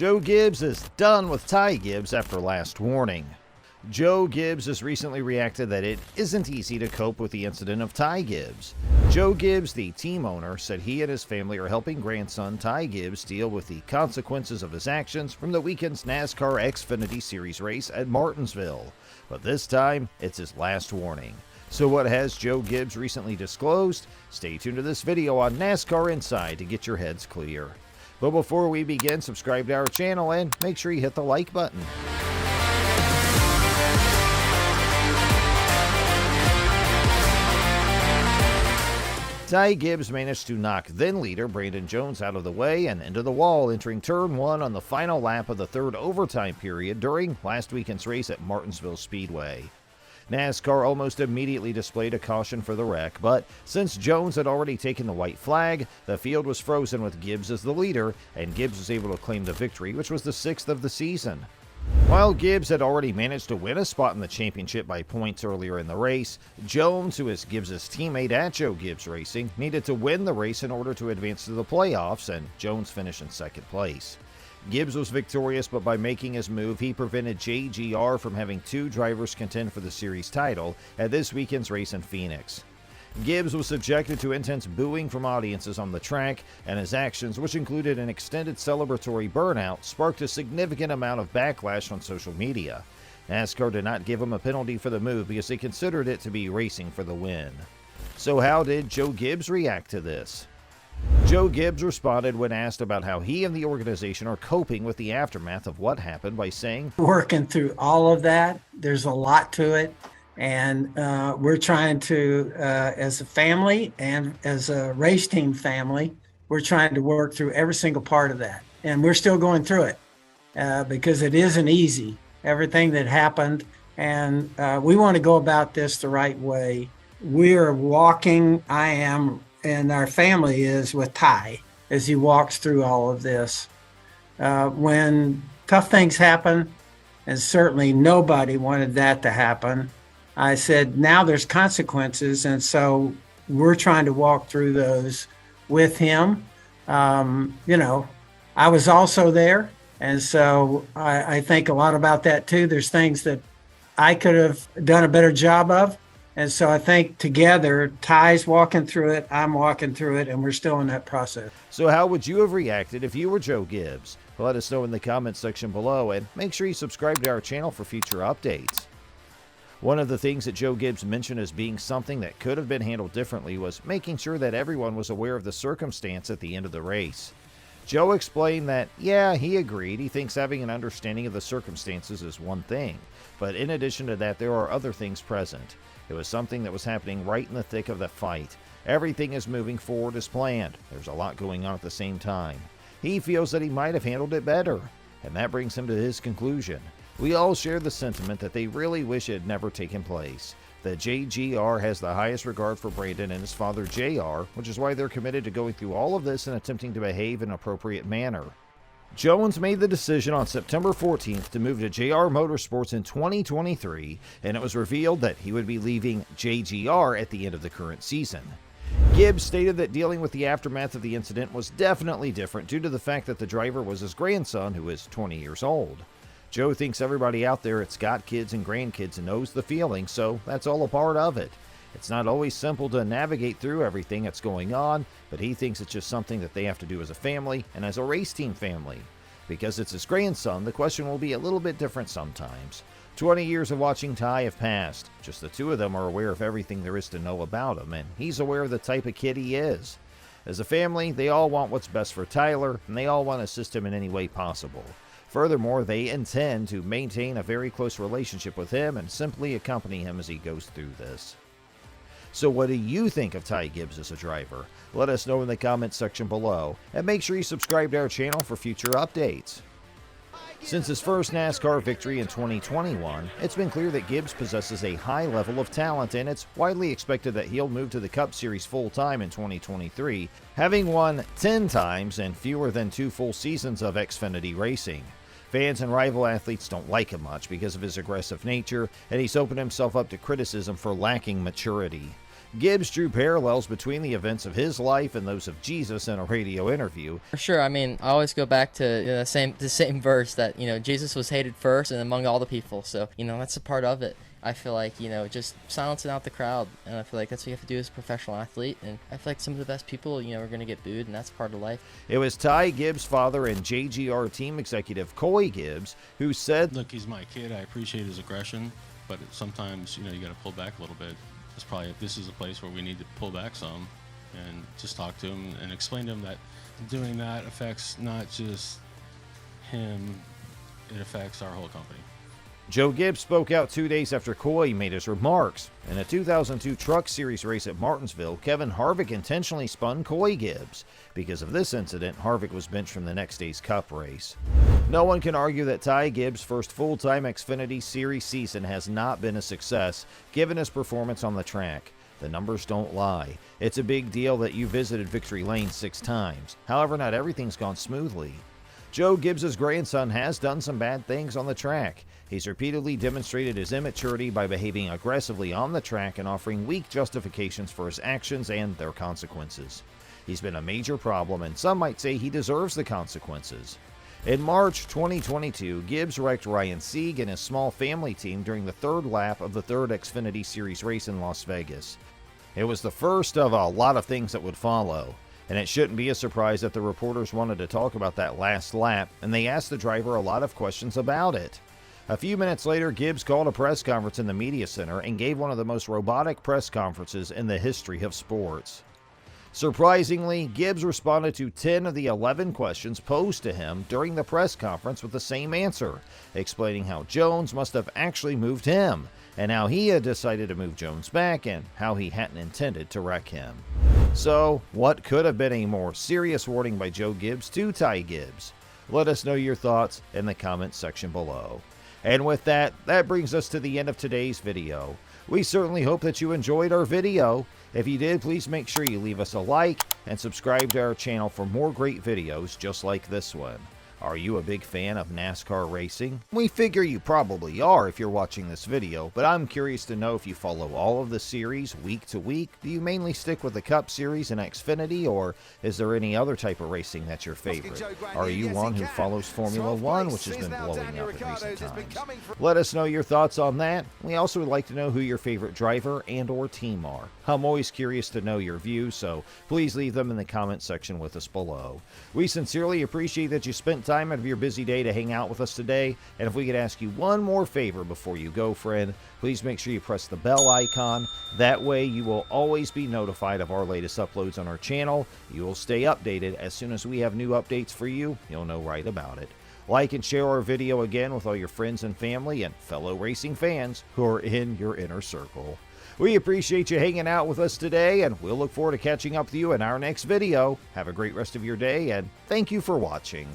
Joe Gibbs is done with Ty Gibbs after last warning. Joe Gibbs has recently reacted that it isn't easy to cope with the incident of Ty Gibbs. Joe Gibbs, the team owner, said he and his family are helping grandson Ty Gibbs deal with the consequences of his actions from the weekend's NASCAR Xfinity Series race at Martinsville. But this time, it's his last warning. So what has Joe Gibbs recently disclosed? Stay tuned to this video on NASCAR Inside to get your heads clear. But before we begin, subscribe to our channel and make sure you hit the like button. Ty Gibbs managed to knock then-leader Brandon Jones out of the way and into the wall, entering Turn 1 on the final lap of the third overtime period during last weekend's race at Martinsville Speedway. NASCAR almost immediately displayed a caution for the wreck, but since Jones had already taken the white flag, the field was frozen with Gibbs as the leader, and Gibbs was able to claim the victory, which was the 6th of the season. While Gibbs had already managed to win a spot in the championship by points earlier in the race, Jones, who is Gibbs' teammate at Joe Gibbs Racing, needed to win the race in order to advance to the playoffs, and Jones finished in second place. Gibbs was victorious, but by making his move, he prevented JGR from having two drivers contend for the series title at this weekend's race in Phoenix. Gibbs was subjected to intense booing from audiences on the track, and his actions, which included an extended celebratory burnout, sparked a significant amount of backlash on social media. NASCAR did not give him a penalty for the move because they considered it to be racing for the win. So how did Joe Gibbs react to this? Joe Gibbs responded when asked about how he and the organization are coping with the aftermath of what happened by saying, "Working through all of that, there's a lot to it, and we're trying to, as a family and as a race team family, we're trying to work through every single part of that. And we're still going through it because it isn't easy, everything that happened, and we want to go about this the right way. We're walking, I am, and our family is with Ty as he walks through all of this. When tough things happen, and certainly nobody wanted that to happen, I said, now there's consequences, and so we're trying to walk through those with him. I was also there, and so I think a lot about that too. There's things that I could have done a better job of. And so I think together, Ty's walking through it, I'm walking through it, and we're still in that process. So how would you have reacted if you were Joe Gibbs? Let us know in the comments section below, and make sure you subscribe to our channel for future updates. One of the things that Joe Gibbs mentioned as being something that could have been handled differently was making sure that everyone was aware of the circumstance at the end of the race. Joe explained that, yeah, he agreed. He thinks having an understanding of the circumstances is one thing, but in addition to that, there are other things present. It was something that was happening right in the thick of the fight. Everything is moving forward as planned. There's a lot going on at the same time. He feels that he might have handled it better, and that brings him to his conclusion. We all share the sentiment that they really wish it had never taken place. That JGR has the highest regard for Brandon and his father JR, which is why they're committed to going through all of this and attempting to behave in an appropriate manner. Jones made the decision on September 14th to move to JR Motorsports in 2023, and it was revealed that he would be leaving JGR at the end of the current season. Gibbs stated that dealing with the aftermath of the incident was definitely different due to the fact that the driver was his grandson, who is 20 years old. Joe thinks everybody out there that's got kids and grandkids knows the feeling, so that's all a part of it. It's not always simple to navigate through everything that's going on, but he thinks it's just something that they have to do as a family and as a race team family. Because it's his grandson, the question will be a little bit different sometimes. 20 years of watching Ty have passed. Just the two of them are aware of everything there is to know about him, and he's aware of the type of kid he is. As a family, they all want what's best for Tyler, and they all want to assist him in any way possible. Furthermore, they intend to maintain a very close relationship with him and simply accompany him as he goes through this. So what do you think of Ty Gibbs as a driver? Let us know in the comments section below, and make sure you subscribe to our channel for future updates. Since his first NASCAR victory in 2021, it's been clear that Gibbs possesses a high level of talent, and it's widely expected that he'll move to the Cup Series full-time in 2023, having won 10 times and fewer than 2 full seasons of Xfinity racing. Fans and rival athletes don't like him much because of his aggressive nature, and he's opened himself up to criticism for lacking maturity. Gibbs drew parallels between the events of his life and those of Jesus in a radio interview. For sure. I mean, I always go back to the same verse that, Jesus was hated first and among all the people. So, that's a part of it. I feel like, just silencing out the crowd. And I feel like that's what you have to do as a professional athlete. And I feel like some of the best people, are going to get booed, and that's part of life. It was Ty Gibbs' father and JGR team executive Coy Gibbs who said, "Look, he's my kid. I appreciate his aggression, but sometimes, you got to pull back a little bit. This is a place where we need to pull back some and just talk to him and explain to him that doing that affects not just him, it affects our whole company." Joe Gibbs spoke out 2 days after Coy made his remarks. In a 2002 Truck Series race at Martinsville, Kevin Harvick intentionally spun Coy Gibbs. Because of this incident, Harvick was benched from the next day's Cup race. No one can argue that Ty Gibbs' first full-time Xfinity Series season has not been a success, given his performance on the track. The numbers don't lie. It's a big deal that you visited Victory Lane 6 times. However, not everything's gone smoothly. Joe Gibbs' grandson has done some bad things on the track. He's repeatedly demonstrated his immaturity by behaving aggressively on the track and offering weak justifications for his actions and their consequences. He's been a major problem, and some might say he deserves the consequences. In March 2022, Gibbs wrecked Ryan Sieg and his small family team during the third lap of the third Xfinity Series race in Las Vegas. It was the first of a lot of things that would follow. And it shouldn't be a surprise that the reporters wanted to talk about that last lap, and they asked the driver a lot of questions about it. A few minutes later, Gibbs called a press conference in the media center and gave one of the most robotic press conferences in the history of sports. Surprisingly, Gibbs responded to 10 of the 11 questions posed to him during the press conference with the same answer, explaining how Jones must have actually moved him, and how he had decided to move Jones back, and how he hadn't intended to wreck him. So, what could have been a more serious warning by Joe Gibbs to Ty Gibbs? Let us know your thoughts in the comments section below. And with that brings us to the end of today's video. We certainly hope that you enjoyed our video. If you did, please make sure you leave us a like and subscribe to our channel for more great videos just like this one. Are you a big fan of NASCAR racing? We figure you probably are if you're watching this video, but I'm curious to know if you follow all of the series week to week. Do you mainly stick with the Cup Series and Xfinity, or is there any other type of racing that's your favorite? Are you one who follows Formula One, which has been blowing up in recent times? Let us know your thoughts on that. We also would like to know who your favorite driver and or team are. I'm always curious to know your views, so please leave them in the comment section with us below. We sincerely appreciate that you spent time out of your busy day to hang out with us today, and if we could ask you one more favor before you go, friend, please make sure you press the bell icon. That way you will always be notified of our latest uploads on our channel. You will stay updated. As soon as we have new updates for you, you'll know right about it. Like and share our video again with all your friends and family and fellow racing fans who are in your inner circle. We appreciate you hanging out with us today, and we'll look forward to catching up with you in our next video. Have a great rest of your day, and thank you for watching.